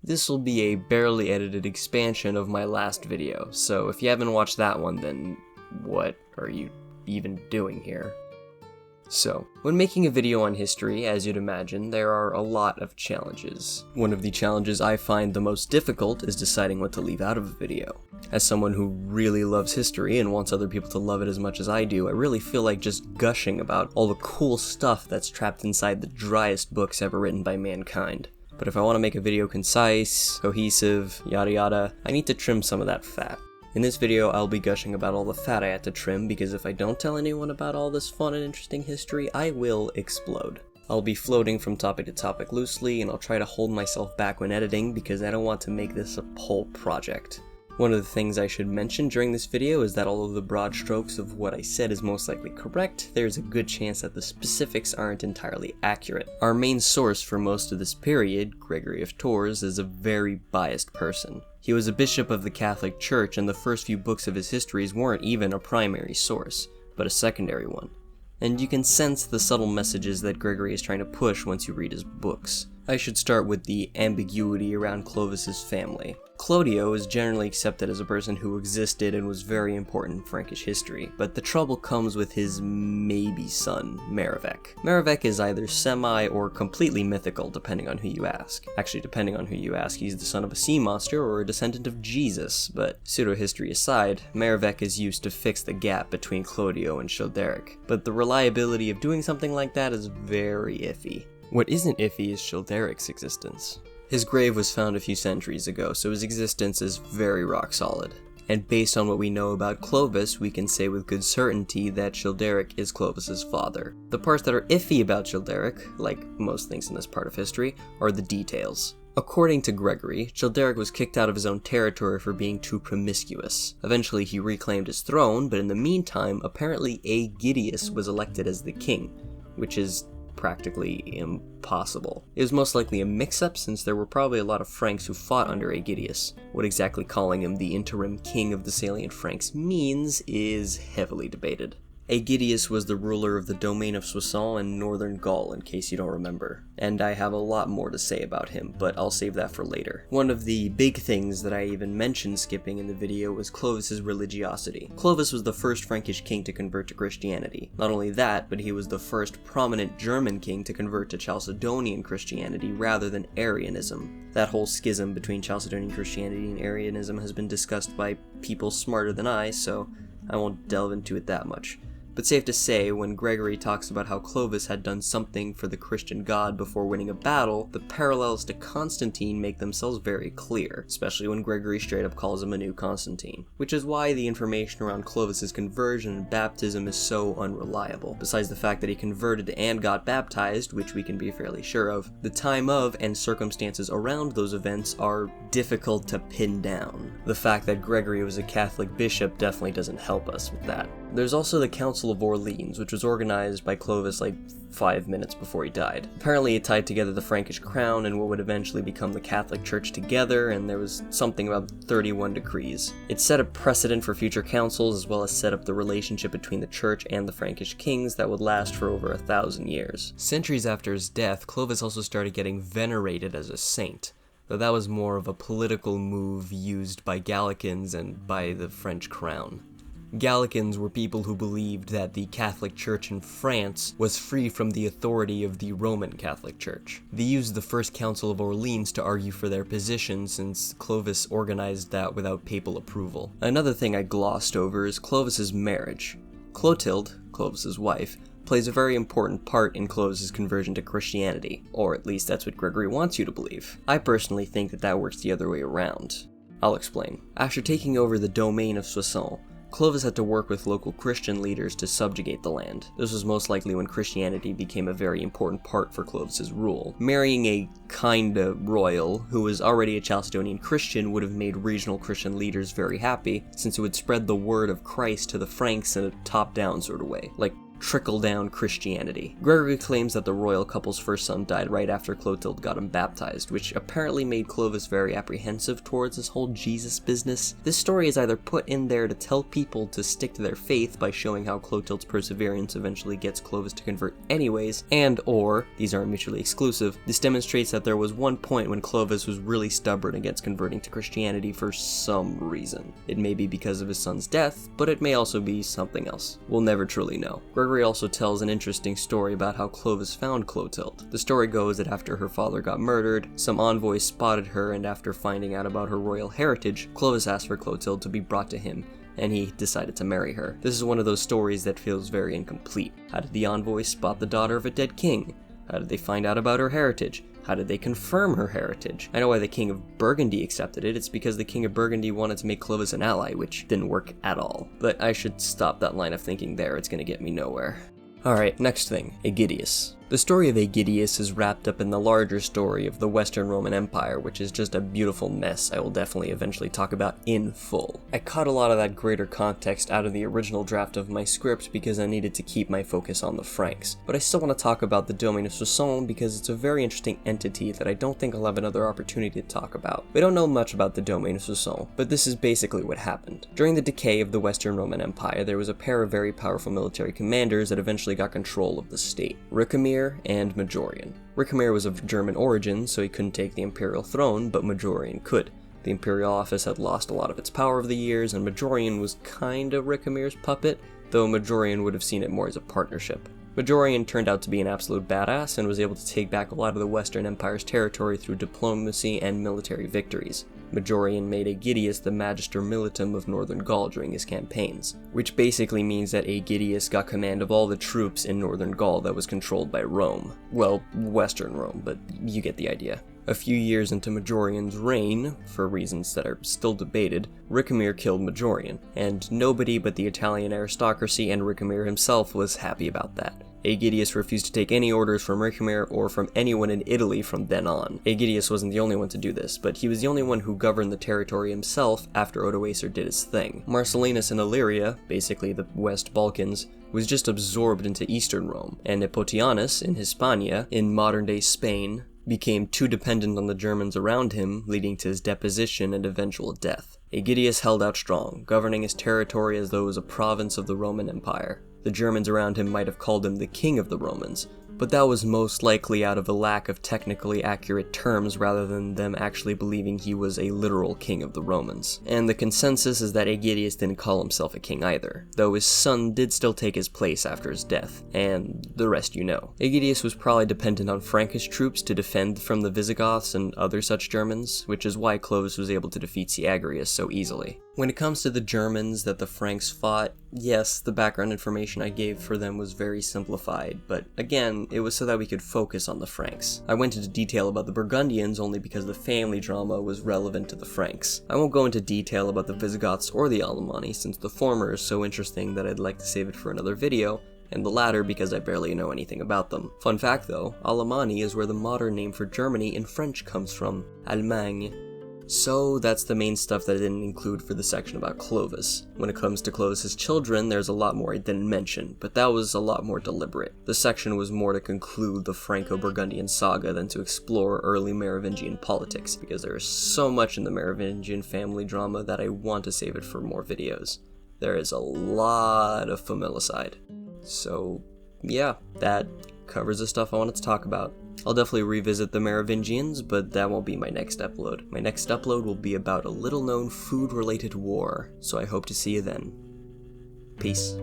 This will be a barely edited expansion of my last video, so if you haven't watched that one, then what are you even doing here? So, when making a video on history, as you'd imagine, there are a lot of challenges. One of the challenges I find the most difficult is deciding what to leave out of a video. As someone who really loves history and wants other people to love it as much as I do, I really feel like just gushing about all the cool stuff that's trapped inside the driest books ever written by mankind. But if I want to make a video concise, cohesive, yada yada, I need to trim some of that fat. In this video, I'll be gushing about all the fat I had to trim, because if I don't tell anyone about all this fun and interesting history, I will explode. I'll be floating from topic to topic loosely, and I'll try to hold myself back when editing, because I don't want to make this a whole project. One of the things I should mention during this video is that although the broad strokes of what I said is most likely correct, there's a good chance that the specifics aren't entirely accurate. Our main source for most of this period, Gregory of Tours, is a very biased person. He was a bishop of the Catholic Church, and the first few books of his histories weren't even a primary source, but a secondary one. And you can sense the subtle messages that Gregory is trying to push once you read his books. I should start with the ambiguity around Clovis's family. Clodio is generally accepted as a person who existed and was very important in Frankish history, but the trouble comes with his maybe son, Merovech. Merovech is either semi or completely mythical, depending on who you ask. Actually, depending on who you ask, he's the son of a sea monster or a descendant of Jesus, but pseudo-history aside, Merovech is used to fix the gap between Clodio and Childeric. But the reliability of doing something like that is very iffy. What isn't iffy is Childeric's existence. His grave was found a few centuries ago, so his existence is very rock solid. And based on what we know about Clovis, we can say with good certainty that Childeric is Clovis's father. The parts that are iffy about Childeric, like most things in this part of history, are the details. According to Gregory, Childeric was kicked out of his own territory for being too promiscuous. Eventually he reclaimed his throne, but in the meantime, apparently Agidius was elected as the king, which is practically impossible. It was most likely a mix-up, since there were probably a lot of Franks who fought under Agidius. What exactly calling him the interim king of the salient Franks means is heavily debated. Agidius was the ruler of the domain of Soissons and northern Gaul, in case you don't remember, and I have a lot more to say about him, but I'll save that for later. One of the big things that I even mentioned skipping in the video was Clovis's religiosity. Clovis was the first Frankish king to convert to Christianity. Not only that, but he was the first prominent German king to convert to Chalcedonian Christianity rather than Arianism. That whole schism between Chalcedonian Christianity and Arianism has been discussed by people smarter than I, so I won't delve into it that much. But safe to say, when Gregory talks about how Clovis had done something for the Christian god before winning a battle, the parallels to Constantine make themselves very clear, especially when Gregory straight up calls him a new Constantine. Which is why the information around Clovis's conversion and baptism is so unreliable. Besides the fact that he converted and got baptized, which we can be fairly sure of, the time of and circumstances around those events are difficult to pin down. The fact that Gregory was a Catholic bishop definitely doesn't help us with that. There's also the Council of Orleans, which was organized by Clovis like 5 minutes before he died. Apparently it tied together the Frankish crown and what would eventually become the Catholic Church together, and there was something about 31 decrees. It set a precedent for future councils, as well as set up the relationship between the Church and the Frankish kings that would last for over 1,000 years. Centuries after his death, Clovis also started getting venerated as a saint, though that was more of a political move used by Gallicans and by the French crown. Gallicans were people who believed that the Catholic Church in France was free from the authority of the Roman Catholic Church. They used the First Council of Orleans to argue for their position, since Clovis organized that without papal approval. Another thing I glossed over is Clovis's marriage. Clotilde, Clovis's wife, plays a very important part in Clovis's conversion to Christianity, or at least that's what Gregory wants you to believe. I personally think that works the other way around. I'll explain. After taking over the domain of Soissons, Clovis had to work with local Christian leaders to subjugate the land. This was most likely when Christianity became a very important part for Clovis's rule. Marrying a kinda royal who was already a Chalcedonian Christian would have made regional Christian leaders very happy, since it would spread the word of Christ to the Franks in a top-down sort of way. Like, trickle-down Christianity. Gregory claims that the royal couple's first son died right after Clotilde got him baptized, which apparently made Clovis very apprehensive towards this whole Jesus business. This story is either put in there to tell people to stick to their faith by showing how Clotilde's perseverance eventually gets Clovis to convert anyways, and or, these aren't mutually exclusive, this demonstrates that there was one point when Clovis was really stubborn against converting to Christianity for some reason. It may be because of his son's death, but it may also be something else. We'll never truly know. Gregory also tells an interesting story about how Clovis found Clotilde. The story goes that after her father got murdered, some envoys spotted her, and after finding out about her royal heritage, Clovis asked for Clotilde to be brought to him, and he decided to marry her. This is one of those stories that feels very incomplete. How did the envoys spot the daughter of a dead king? How did they find out about her heritage? How did they confirm her heritage? I know why the King of Burgundy accepted it. It's because the King of Burgundy wanted to make Clovis an ally, which didn't work at all. But I should stop that line of thinking there. It's gonna get me nowhere. Alright, next thing, Agidius. The story of Agidius is wrapped up in the larger story of the Western Roman Empire, which is just a beautiful mess I will definitely eventually talk about in full. I cut a lot of that greater context out of the original draft of my script because I needed to keep my focus on the Franks, but I still want to talk about the Domaine of Soissons because it's a very interesting entity that I don't think I'll have another opportunity to talk about. We don't know much about the Domaine of Soissons, but this is basically what happened. During the decay of the Western Roman Empire, there was a pair of very powerful military commanders that eventually got control of the state. Ricimer and Majorian. Ricimer was of German origin, so he couldn't take the imperial throne, but Majorian could. The imperial office had lost a lot of its power over the years, and Majorian was kinda Ricimer's puppet, though Majorian would have seen it more as a partnership. Majorian turned out to be an absolute badass and was able to take back a lot of the Western Empire's territory through diplomacy and military victories. Majorian made Agidius the Magister Militum of Northern Gaul during his campaigns, which basically means that Agidius got command of all the troops in Northern Gaul that was controlled by Rome. Well, Western Rome, but you get the idea. A few years into Majorian's reign, for reasons that are still debated, Ricimer killed Majorian, and nobody but the Italian aristocracy and Ricimer himself was happy about that. Agidius refused to take any orders from Ricimer or from anyone in Italy from then on. Agidius wasn't the only one to do this, but he was the only one who governed the territory himself after Odoacer did his thing. Marcellinus in Illyria, basically the West Balkans, was just absorbed into Eastern Rome, and Nepotianus in Hispania, in modern-day Spain, became too dependent on the Germans around him, leading to his deposition and eventual death. Agidius held out strong, governing his territory as though it was a province of the Roman Empire. The Germans around him might have called him the King of the Romans, but that was most likely out of a lack of technically accurate terms rather than them actually believing he was a literal king of the Romans. And the consensus is that Agidius didn't call himself a king either, though his son did still take his place after his death, and the rest you know. Agidius was probably dependent on Frankish troops to defend from the Visigoths and other such Germans, which is why Clovis was able to defeat Agrius so easily. When it comes to the Germans that the Franks fought, yes, the background information I gave for them was very simplified, but again, it was so that we could focus on the Franks. I went into detail about the Burgundians only because the family drama was relevant to the Franks. I won't go into detail about the Visigoths or the Alemanni since the former is so interesting that I'd like to save it for another video, and the latter because I barely know anything about them. Fun fact though, Alemanni is where the modern name for Germany in French comes from, Allemagne. So that's the main stuff that I didn't include for the section about Clovis. When it comes to Clovis's children, there's a lot more I didn't mention, but that was a lot more deliberate. The section was more to conclude the Franco-Burgundian saga than to explore early Merovingian politics, because there is so much in the Merovingian family drama that I want to save it for more videos. There is a lot of familicide. So yeah, that covers the stuff I wanted to talk about. I'll definitely revisit the Merovingians, but that won't be my next upload. My next upload will be about a little-known food-related war, so I hope to see you then. Peace.